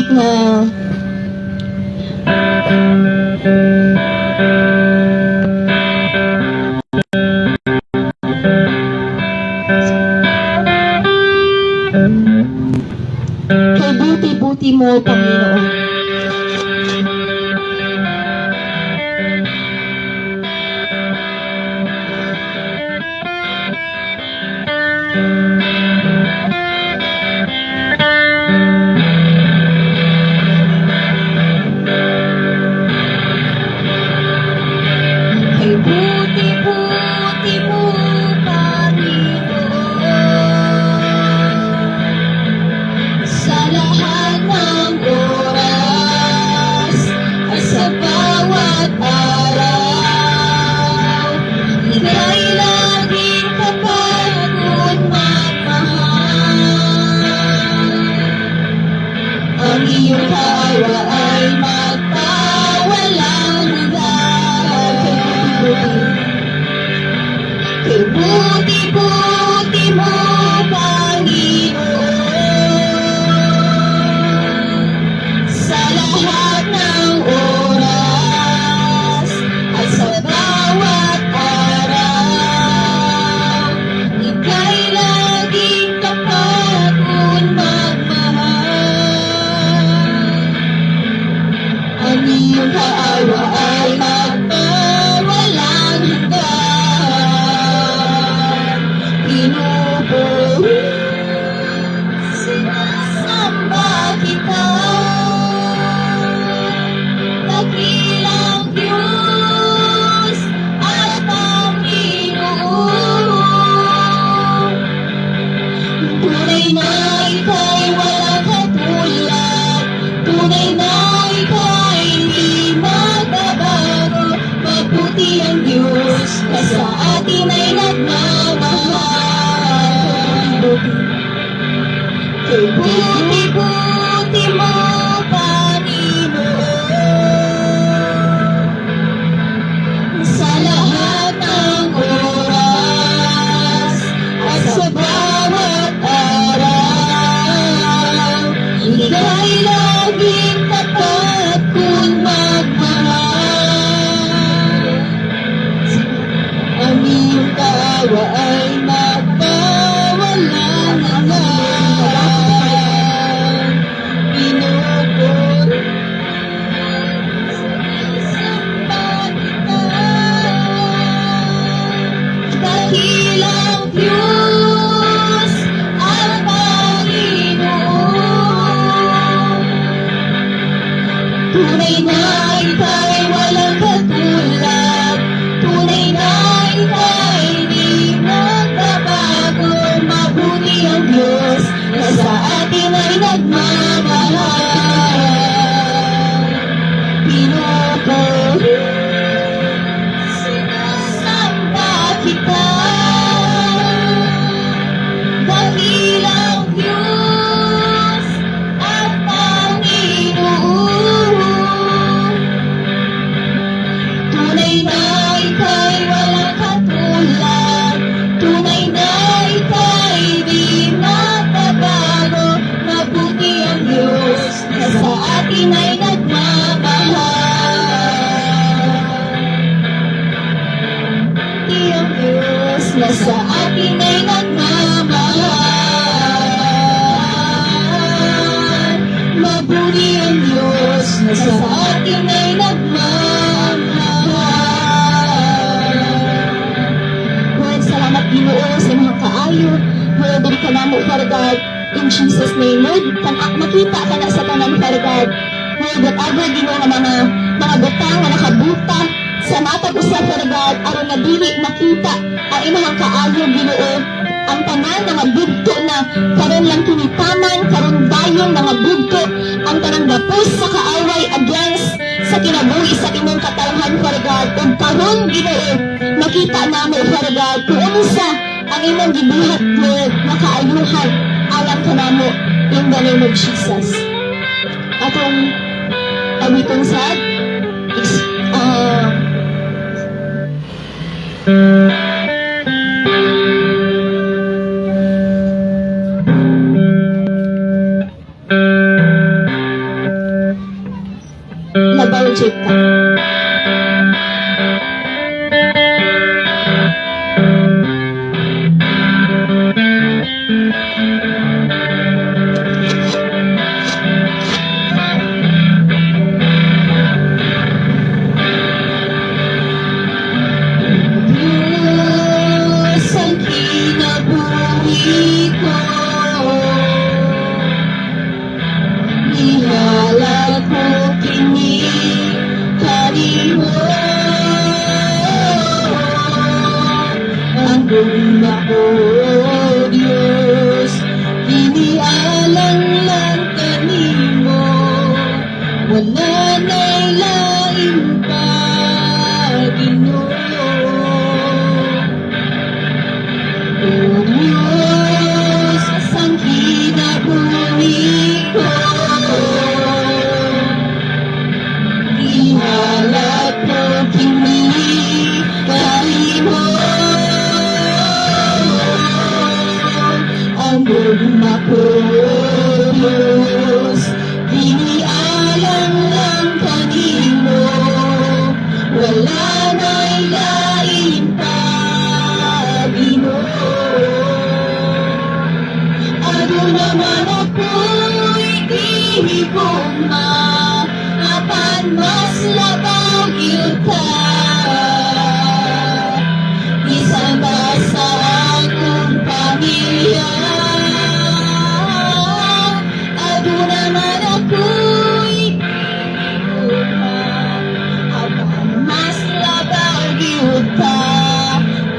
topic na kay buti-buti mo, Panginoon. Kay buti-buti mo, Panginoon, sa lahat ng oras at sa bawat araw, ika'y laging kapagod magmahal. Ang iyong kawa ay magpawalang hanggan. Kay buti-buti mo, Panginoon, sa lahat ng oras at sa bawat araw, ika'y laging kapagod magmahal. Ang iyong kaawa ay magpawalang hanggan. Pinupuri, sinasamba kita, dakilang Diyos at Panginoon. Tunay na ika'y walang katulad, tunay na ika'y hindi magbabago. Mabuti ang Diyos na sa atin ay nagmamahal. Kay buti-buti mo, Panginoon, sa lahat ng oras at sa bawat araw, ika'y laging tapat kung magmahal. Ang iyong kawa ay magpawalang hanggan. Pinupuri, sinasamba kita, dakilang Diyos at Panginoon. Tunay na ika'y walang katulad, tunay na ika'y di magbabago. Mabuti ang Diyos na sa atin ay nagmamahal. Pinupuri, sinasamba kita, dakilang Diyos at Panginoon. Tunay na ika'y walang katulad, tunay na ika'y di magbabago. Mabuti ang Diyos na sa atin ay nagmamahal. Mabuti ang Diyos na sa atin ay nagmamahal. Mabuti ang Diyos na sa atin ay nagmamahal. Lord, salamat Ginoo sa imong kaayo. Lord, dili ka namo, Father God, in Jesus' name. Lord, makita ka na sa tanan, Father God. Lord, whatever Ginoo nga mga butang nga nakabuta sa matag usa, Father God, aron na dili makita ang imong kaayo, Ginoo. Ang tanan nga bugto na karon lang kinitaman, karon dayon nga bugto, ang tanang gapos sa kaaway against sa kinabuhi sa imong katawhan, Father God. Ug karon, Ginoo, nakita namo, Father God, kung unsa ang imong gibuhat, Lord, makaayuhan alam ka namo in the name of Jesus. Atong awitong sad Ambon ako, Diyos, inialang lang kanimo, wala na'y lain pa, Ginoo. O Diyos, asang kinabuhi ko, ihalat ko kini kanimo. Ambon ako, Diyos, inialang lang kanimo, wala na'y lain pa, Ginoo. Ano naman ako'y ihigugma, apan mas labaw yun ka. Bisan ba sa akong pamilya, ano naman ako'y ihigugma, apan mas labaw yun ka.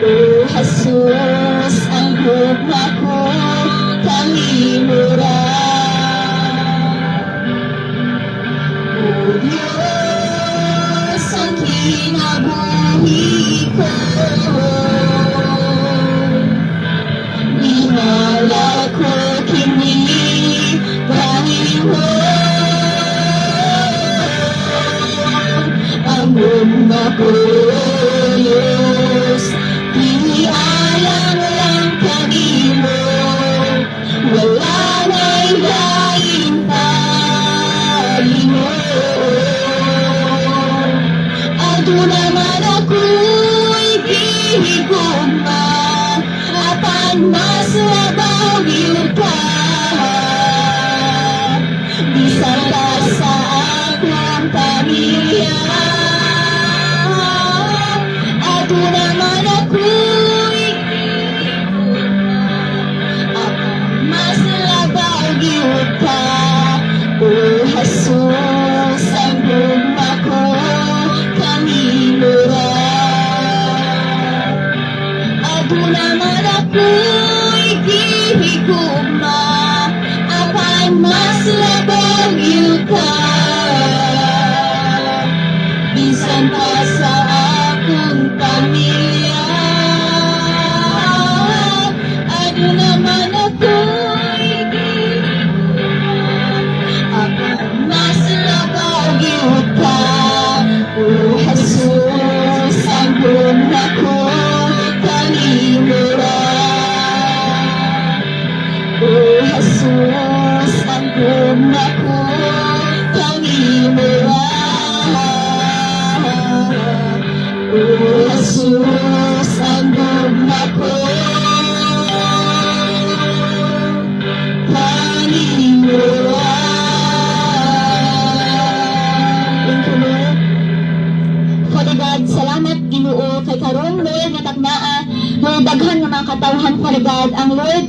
O Jesus, ang hugma ko kalimura. O Diyos, ang kinabuhi ko, ihala ko kini kanimo. Ang hugma ko, Diyos, inialang lang kanimo, wala na'y lain pa, Ginoo. Ano naman ako'y ihigugma, apan mas labaw yun ka. Bisan ka sa akong pamilya, ano naman ako'y ihigugma, apan mas labaw yun ka. O Jesus, ang hugma ko kanimura. Ano naman ako'y ihigugma, apan mas labaw yun ka. Bisan pa sa akong pamilya, ano naman ako'y ihigugma, apan mas labaw yun ka. O Jesus, ang hugma ko kanimura. O Jesus, ang hugma ko kanimura. O Jesus, ang hugma ko kanimura. Thank you, Lord. Father God, salamat Ginoo kay karon Lord nga taknaa Lord daghan nga mga katawhan Father God ang Lord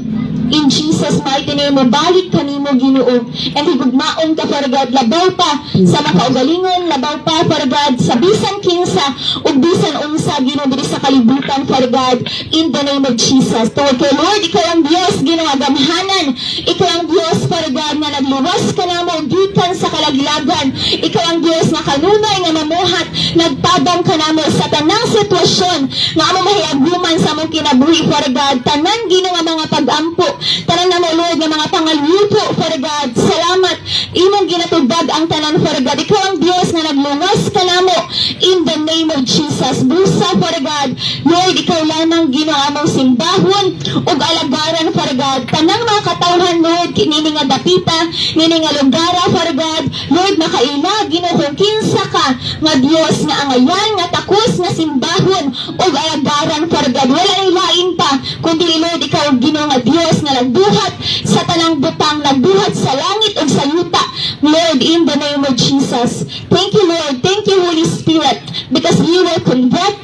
in Jesus mighty name mabalik kanimo Ginoo and higugmaon ka Father God labaw pa sa makaugalingon labaw pa Father God sa bisan kinsa ug bisan unsa Ginoo diri sa kalibutan Father God in the name of Jesus. Tawag kay Lord ikaw ang Dios Ginoo gamhanan, ikaw ang Dios Father God nga nagluwas kanamo gikan sa kalaglagan, ikaw ang Dios nga kanunay nga mamuhat nagtabang kanamo sa tanang sitwasyon nga amo mahiagduman sa among kinabuhi Father God, tanan Ginoo nga mga pag-ampo, tanan namo Lord nga mga pangalyuto Father God, salamat imong ginatubag ang tanan Father God, ikaw ang Dios nga naglungas kanamo in the name of Jesus. Busa Father God, Lord ikaw lamang Ginoo among simbahon ug alagaran Father God, tanang mga katawhan Lord kinini nga dapita nini nga lugara Father God, Lord makaila Ginoo kung kinsa ka nga Dios nga angayan nga takos nga simbahon ug alagaran Father God, wala ay lain pa kundi Lord ikaw Ginoo nga Dios nga nagbuhat sa tanang butang, nagbuhat sa langit ug sa yuta Lord in the name of Jesus. Thank you Lord, thank you Holy Spirit because you will convert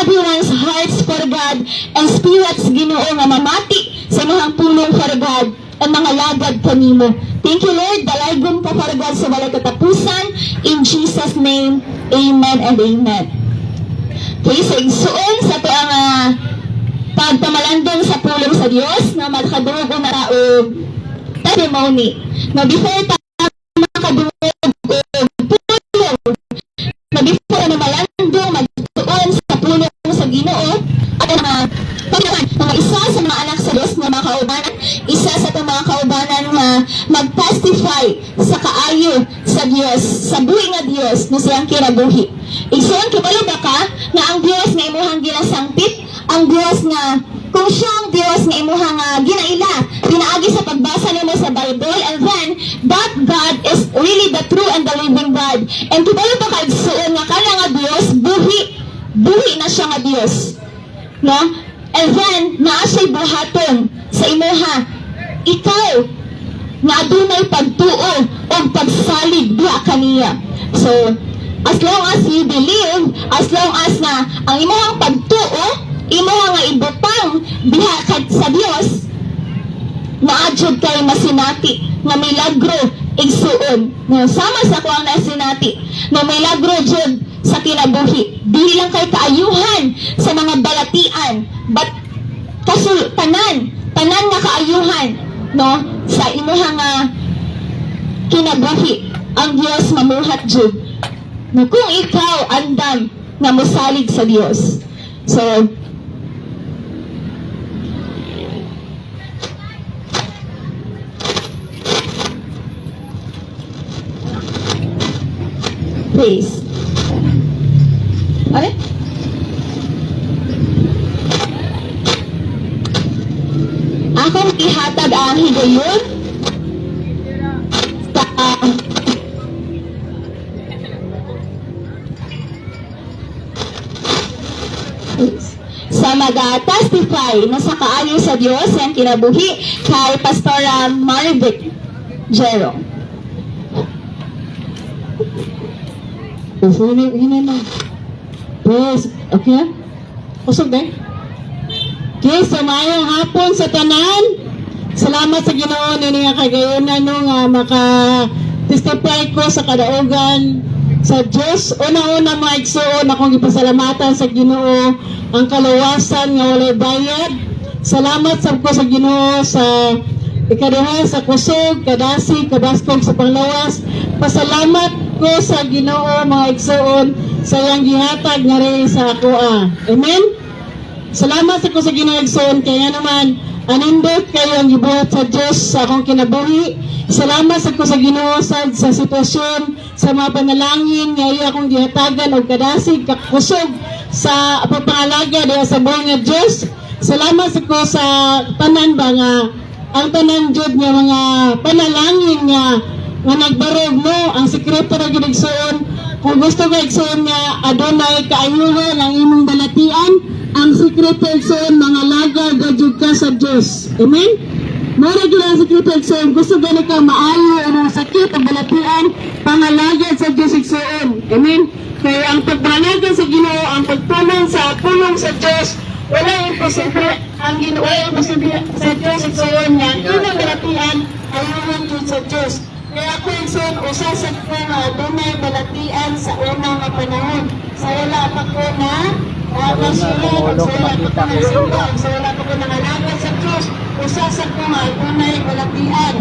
everyone's hearts Father God and spirits Ginoo nga mamati sa imong pulong Father God ang mga lagad kanimo. Thank you Lord, dalaygon ka Father God sa walay katapusan in Jesus name, amen and amen. Okay, so igsuon sa to ang Nagpamalandong sa pulong sa Dios na magkadugo na tao testimony. No, before ta makadugo pulong, no, before na malandong magtuon sa pulong sa Ginoo, at mga isa sa mga anak sa Dios nga mga kaubanan, isa sa mga kaubanan nga mag-testify sa kaayo sa Dios, sa buhi nga Dios no siyang kinabuhi. Igsoon kibalo ba ka nga ang Dios nga imuhang ginasangpit, ang Dios nga kung siya ang Dios nga imuhang ginaila, pinaagi sa pagbasa nimo sa Bible, and then that God is really the true and the living God. And kibalo ba ka igsoon nga kana nga Dios buhi na siya nga Dios. No? And then naa siya'y buhaton sa imuha. Ikaw nga adunay pagtuo o pagsalig diha kaniya. So, as long as you believe, as long as na ang imuhang pagtuo, imuhang nga ibutang diha sa Dios, maadjud kay masinati nga milagro igsuon. No, sama sa kuang nasinati nga milagro jud sa kinabuhi. Dili lang kay kaayuhan sa mga balatian, but tanan nga kaayuhan no sa imuhang kinabuhi ang Dios mamuhat jud. No, kung ikaw andam nga mosalig sa Dios. So, please. Ano? Akong ihatag ang higayon sa mag-testify na sa kaayo sa Dios ang kinabuhi kay Pastor Marvic Jero. Hinay mo. Please, okay? Usog din. Okay, so maayong hapon sa tanan. Salamat sa Ginoo nini nga kagayonan no nga maka-testify ko sa kadaugan sa Dios. Una-una mga igsoon akong ipasalamatan sa Ginoo ang kaluwasan nga walay bayad. Salamat sa ko sa Ginoo sa ikaduha sa kusog, kadasi, kabaskog sa panglawas. Pasalamat ko sa Ginoo mga igsoon sa iyang gihatag nga rin sa akoa. Amen? Salamat sa ko sa Ginoo igsoon kaya naman anindot kayo ang gibuhat sa Diyos sa akong kinabuhi. Salamat sa ko sa Ginoo sa sitwasyon sa mga panalangin nga iya akong gihatagan og kadasig kakusog sa pagpangalaga diha sa buhay nga Diyos. Salamat sa ko sa tanan ba nga ang tanan jud nga mga panalangin nga nagbarog mo ang sekreto ra gid igsoon. Kung gusto ko igsoon nga adunay kaayuhan ang imong balatian, ang sekreto igsoon mga laga gadjud ka sa Dios. Amen. Mara gyud ang sekreto igsoon, gusto gani ka maayo ang sakit ang balatian, pangalagad sa Dios igsoon. Amen. Kaya ang pagpanagan sa Ginoo, ang pagtuman sa pulong sa Dios, wala imposible ang Ginoo imposible sa Dios igsoon nga unang balatian ayuhan jud sa Dios. Kaya ako igsoon usasad ko nga adunay balatian sa unang nga panahon. Sa wala pa ko na masulat, sa wala pa ko na simbang, sa wala pa ko nangalagad sa Diyos, usasad ko nga adunay balatian.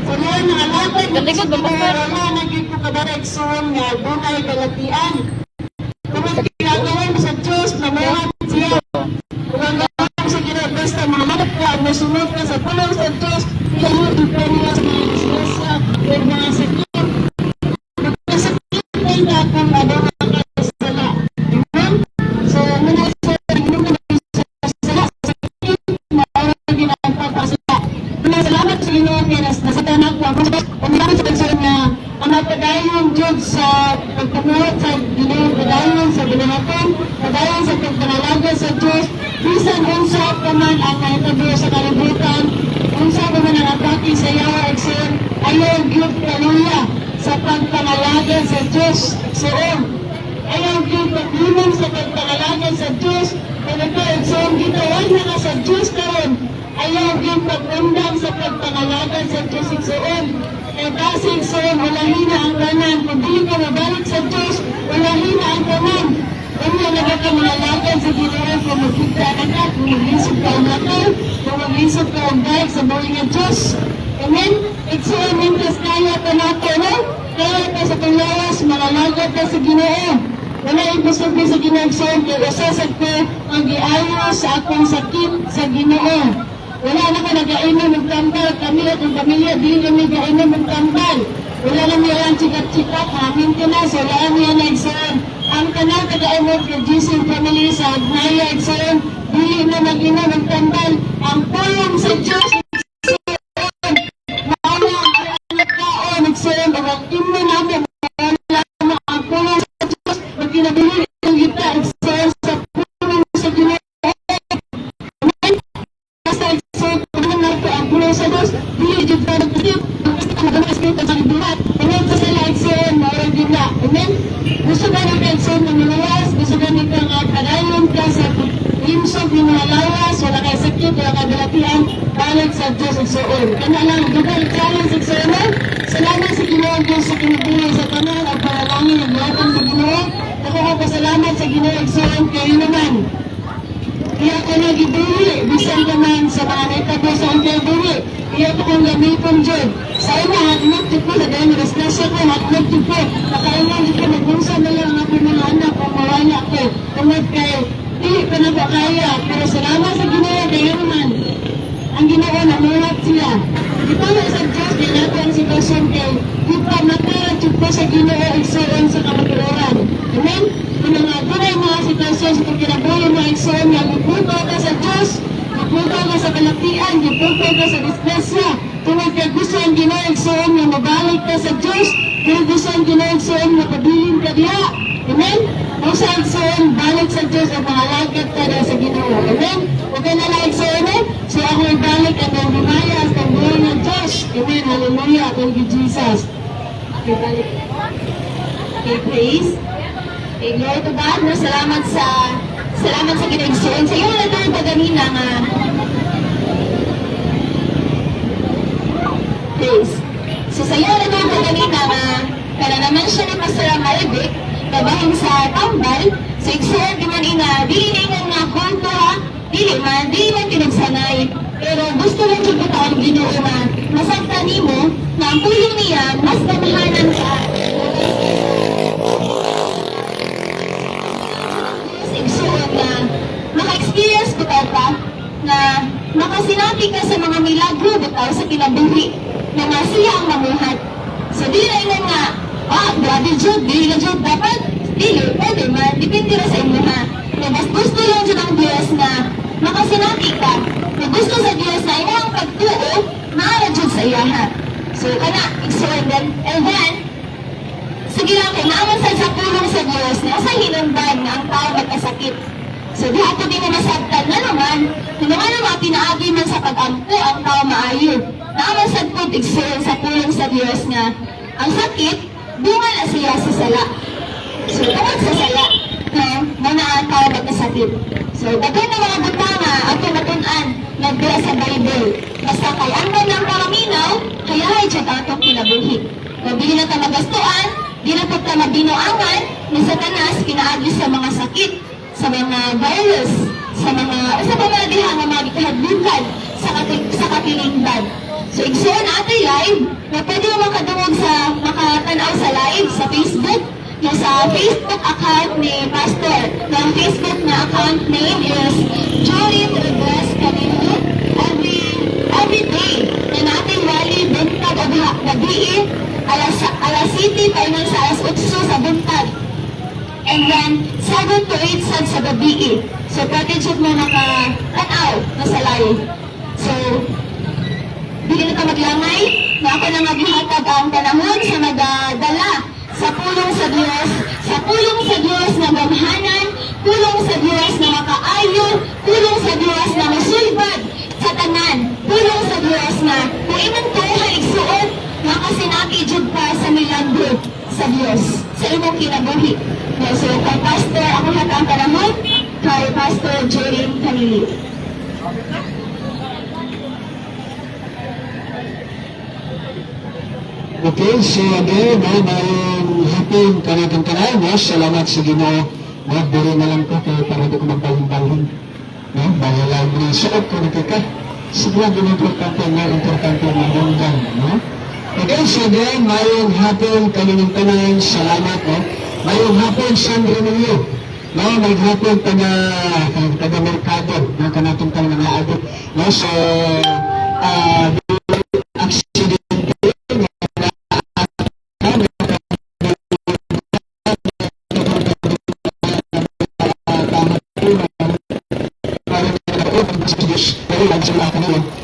Sa liyan nangalagad sa Ginoo, wala naging ko kadarag igsoon nga adunay balatian. Kung ang ginagawa sa Diyos, namuhat siya. Kung ang gawin sa Ginoo, basta mahalap ka, masunod ka sa pulong sa Diyos, ilayon ka niya sa mga disgrasya, o mga sakit. Magkasakit na yung akong adunay ka sala. Amen? So, muna sa inom ka na sala, sa sakit, maurang ginagawa pa sila. Salamat sa Ginoo kaya nasa tanak ko. Ang salamat sa kansan na ang napadayon Diyod sa pagpamuhat sa Ginoo, padayon sa binahaton, padayon sa pagpanalaga sa Diyos, bisan unsa pa man ang nahitabo sa kalibutan, unsa pa man ang atake sa yawa at sin, ayaw Diyod kaluya sa pagpanalaga sa Diyos. So, ayaw Diyod paglimang sa pagpanalaga sa Diyos, kaya so, gitawan na ka sa Diyos karon, ayaw Diyod pagundang sa pagpanalaga sa Diyos igsoon. Kaya kasi igsoon, walahin na ang tanan, kung di ka mabalik sa Diyos, walahin na ang tanan. Kanya nagkakamalagan sa Ginoo kung magkita ka na, kung maglisod ka ang lato, kung maglisod ka ang dahil sa buhay ng Diyos. Amen? Igsuon mintas kaya ka nato, no? Kaya ka sa panglawas, malalagot ka sa Ginoo. Wala ibusog ka sa Ginoo, igsuon kay usasag ko ang giayo sa akong sakit sa Ginoo. Wala na ko nag-ainom ng tambal, kami at ang pamilya, di kami nag-ainom ng tambal. Wala na may ang chikat-chikat, amin ka na, so wala mo yan na igsoon. Ang kanal kada-ainom kay Jesus family sa Agnaya igsoon, di na nag-inom ng tambal. Ang pulong sa Diyos, igsoon. Wala ang anak kaon, igsoon. Ang imo namin, wala na ang pulong sa Diyos. Magkinabili itong kita, igsoon sa pulong sa Ginoo. Basta igsoon, kung na ito ang pulong sa Diyos, di yung pa nagtitip. Amen. Sa igsoon, mawag din na. Amen. Gusto ka ng igsoon ng malawas, gusto ka ng kadayon ka sa imsog ng mga lawas, wala kay sakit, wala kay balatian, balik sa Diyos igsoon. Kaya lang, dugal challenge igsoon. Salamat sa Ginoo Diyos sa kinubuhay sa tanan at panalangin ng lahat sa Ginoo. Ako ko pasalamat sa Ginoo igsoon kayo naman. Kaya ko nagibuli, bisan ka man sa mga naitabo sa ang kaya iya ko kong gamiton dyan. Sa una, hatlog tipo, dahil nirastasya ko, hatlog tipo. Nakailan dito, nagbunsa na lang ako mga anak kung mawala ko. Tungod kayo, hindi ko na ba kaya. Pero salamat sa Ginoo, kayo naman. Ang Ginoo, namuhat sila. Ito na sa Diyos, di nato ang sitwasyon kayo. Kita makaratid ko sa Ginoo, igsoon sa kamatuloran. Amen? Kung mga sitwasyon sa pagkinabuhay mo, igsoon, nagpupo ka sa Diyos, gipupo ka sa kalatian, gipupo ka sa disgrasya. Tungod kay gusto ang Ginoo igsoon nga mabalik ka sa Diyos, kung gusto ang Ginoo igsoon nga pabilin ka diha. Amen? Kung sa igsoon, balik sa Diyos at mahalagad ka na sa Ginoo. Amen? Huwag ka na lang igsoon eh. So ako ibalik ang ng himaya sa buhay ng Diyos. Amen? Hallelujah. Thank you, Jesus. Okay, balik. Okay, praise. Okay, glory to God. No, salamat sa ginagsoon. Sa iyo na ito yung paganina nga praise. So sa iyo na ito yung paganina nga kaya naman siya ni Pastor Maribik kabahin sa tambal. So igsoon di man ina, dili na nga kulto ha, dili man pinagsanay. Pero gusto lang siya kita ang Ginoo nga masagtan nimo na ang pulong niya mas ganahanan ka. Igsoon na maka-experience ko pa na makasinabi ka sa mga milagro bitaw sa kinabuhi na nga siya ang mamuhat. So di na ina nga, grabe Jud, dili na Jud, dapat dili, pwede man, dipindi na sa inyo ha. Na mas gusto lang dyan ang Diyos na makasinabi ka, na gusto sa Diyos na iyang pagtuo, maara Jud sa iya ha. So kana, igsoon din, and then, sige lang ko, naaman sa pulong sa Diyos na sa hinundan na ang tao magkasakit. So di ako din na masagtan na naman, kung naman ang mga pinaagi man sa pag-ampo ang tao maayo. Naaman sa igsoon sa pulong sa Diyos nga, ang sakit, bunga na siya sa sala. So tawag sa sala, no, na ang tao magkasakit. So daghan na mga butanga, ato matunan, nagdira sa Bible. Basta kay ang lang paraminaw, kaya ay dyan atong kinabuhi. Mabili na ta magastuan, di na po ta mabinoangan, ni Satanas kinaagi sa mga sakit, sa mga virus, sa mga diha nga mga kahadlukan, sa katilingban. So igsoon atay live, na pwede mo makadungog sa makatanaw sa live sa Facebook, na sa Facebook account ni Pastor. Ang Facebook na account name is Jorin Rodriguez Camilo. Every day, na natin wali buntag o gabi, alas City, tayo sa alas 8 sa buntag. And then, 7 to 8 sa gabi. So, pwede siya mo nakatanaw na sa live. So, hindi na ito maglangay, na ako na maghihatag ang panahon sa nagadala sa pulong sa Diyos na gamhanan, pulong sa Diyos na makaayo, pulong sa Diyos na masulbad sa tanan, pulong sa Diyos na kung iman ko haligsuot, makasinabi jud pa sa milagro sa Diyos, sa imong kinabuhi. So, kay Pastor, ako hata ang panahon, kay Pastor Jorin Canili. Okay, so again, mayroong hapon kanatang kanay, no? Salamat sa Ginoo No, diri na lang ko kaya para di ko magbalhin-balhin. No, dahil lang rin suot ko dito ka. Siguro din importante ang mahunggan. No? Okay, so then, mayroong hapon kanilang tanan, salamat. No? Mayroong hapon, San Remilio. No, maghapon taga-merkado. No, kanatong kang mga abot. No, so, accident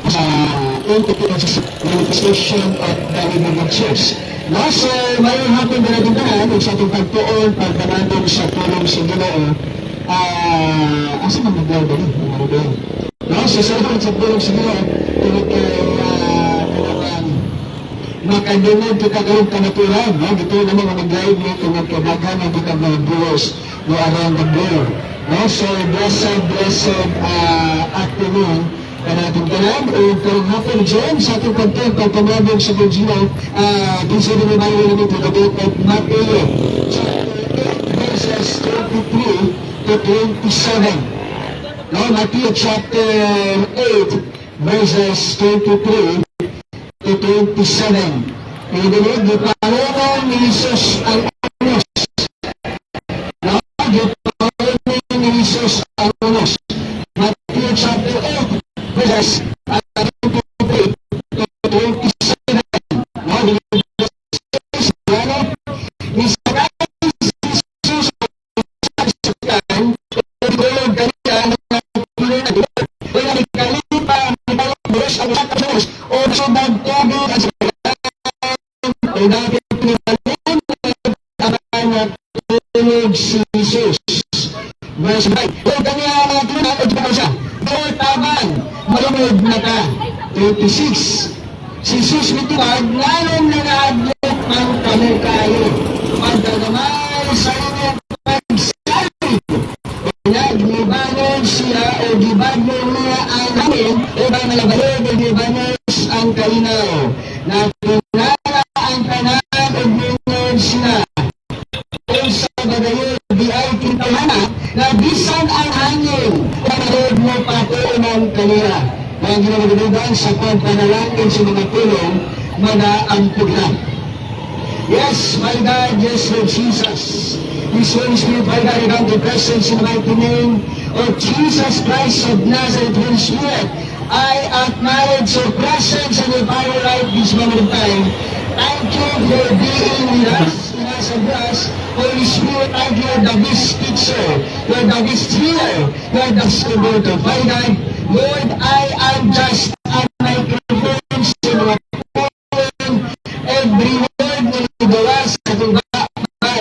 sa manifestation of the living of church. No, so, mayroon hapon na natindahan sa ating pagtuon, pagdamadong sa tulong sa Ginoo. Asa man naglaw ba rin? No, so, sa tulong sa Ginoo, tulog makadunod kita karon kanaturan, no? Dito naman ang nag-live mo kung kabaghan ng kita mga viewers no around the world. No, so blessed afternoon kanatong tanan o karong hapon dyan sa ating pagpamabog sa Bujino kinsa din naman yun namin to the book of Matthew verses 23 to 27. No, Matthew chapter 8 verses 23 to 27. Pinadinig, gipangunan ni Jesus ang unos. No? Gipangunan ni Jesus ang unos. Matthew chapter 8, verses 23 to 27. No? Isakay si Jesus sa sakyan, tulog kaniya ng pinunag. Kaya nagkalipa, nagkalipa, ang lakas o subag tubig at o dapat pinalun ang tulog si Jesus. Verse 5. O kanya tulog at baka siya. Doon taban, malunod na ka. 26. Si Jesus mituwag, lalong nanaadlok ang kamukayo. Pagdagamay sa inyong pagsabi. Nagnibanon siya o gibanon niya ang namin o ba malabalog o gibanos ang kalinaw. Nakunala ang tanan o gingon siya. Kung sa bagayon, di ay kintalana na bisan ang hangin o malod mo patuon ang kanila. Mga ginagalugan sa pagpanalangin sa mga tulong, mga ampug na. Yes, my God, yes, Lord Jesus. This Holy Spirit, my God, around the presence in the mighty name of Jesus Christ of Nazareth, Holy Spirit, I acknowledge your presence and your power right this moment of time. Thank you for being with us, in us and us. Holy Spirit, thank you, you're the best teacher, you're the best healer, you're the supporter. My God, Lord, I am just a microphone sa mga every word na nagawa sa tuba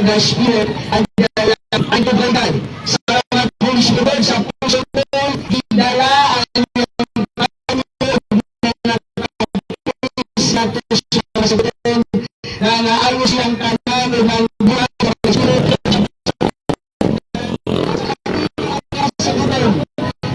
the Spirit and my God. Salamat Holy Spirit sa puso ko, hidala ang na naayos ang kanan ng buhay ng Spirit sa tuba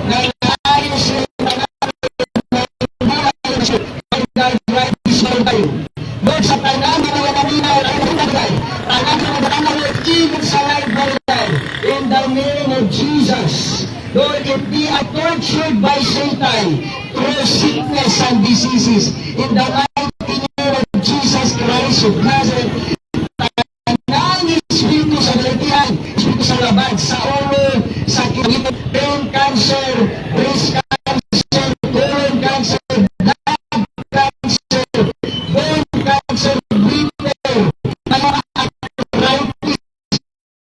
na naayos ang kanan ng buhay ng Spirit. My God, right this time. Lord, sa tanan ng mga naminaw ay nagdagay. Tanan ng mga naminaw, even sa life of God. In the name of Jesus. Lord, if we are tortured by Satan through sickness and diseases, in the mighty name of Jesus Christ of Nazareth,